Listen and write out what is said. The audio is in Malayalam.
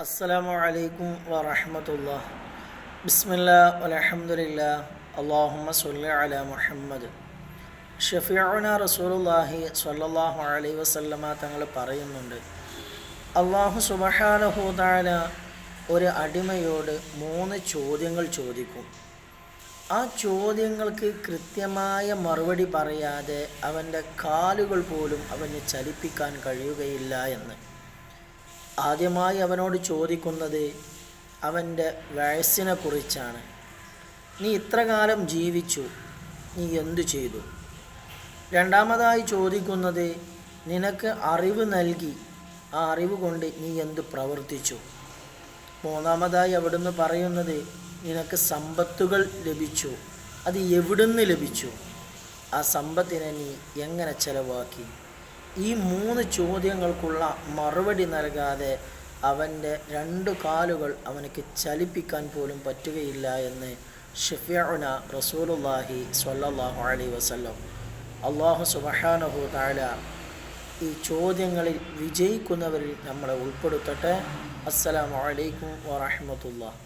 അസ്സലാമു അലൈക്കും വറഹ്മത്തുള്ളാഹി. ബിസ്മില്ലാഹ് വൽഹംദുലില്ലാഹ്. അല്ലാഹുമ്മ സ്വല്ലി അലാ മുഹമ്മദ്. ഷഫീഉനാ റസൂലുള്ളാഹി സ്വല്ലല്ലാഹു അലൈഹി വസല്ലമ തങ്ങൾ പറയുന്നുണ്ട്, അല്ലാഹു സുബ്ഹാനഹു വ തആല ഒരു അടിമയോട് 3 ചോദ്യങ്ങൾ ചോദിക്കും. ആ ചോദ്യങ്ങൾക്ക് കൃത്യമായ മറുപടി പറയാതെ അവൻ്റെ കാലുകൾ പോലും അവന് ചലിപ്പിക്കാൻ കഴിയുകയില്ല എന്ന്. ആദ്യമായി അവനോട് ചോദിക്കുന്നത് അവൻ്റെ വയസ്സിനെ കുറിച്ചാണ്. നീ ഇത്ര കാലം ജീവിച്ചു, നീ എന്തു ചെയ്തു? രണ്ടാമതായി ചോദിക്കുന്നത് നിനക്ക് അറിവ് നൽകി, ആ അറിവ് കൊണ്ട് നീ എന്ത് പ്രവർത്തിച്ചു? മൂന്നാമതായി അവിടുന്ന് പറയുന്നത് നിനക്ക് സമ്പത്തുകൾ ലഭിച്ചു, അത് എവിടുന്ന് ലഭിച്ചു? ആ സമ്പത്തിനെ നീ എങ്ങനെ ചെലവാക്കി? ഈ 3 ചോദ്യങ്ങൾക്കുള്ള മറുപടി നൽകാതെ അവൻ്റെ 2 കാലുകൾ അവനക്ക് ചലിപ്പിക്കാൻ പോലും പറ്റുകയില്ല എന്ന് ഷഫീഉനാ റസൂലുള്ളാഹി സ്വല്ലല്ലാഹു അലൈഹി വസല്ലം. അല്ലാഹു സുബ്ഹാനഹു വ തആല ഈ ചോദ്യങ്ങളിൽ വിജയിക്കുന്നവരിൽ നമ്മളെ ഉൾപ്പെടുത്തട്ടെ. അസ്സലാമു അലൈക്കും വറഹ്മത്തുള്ളാഹി.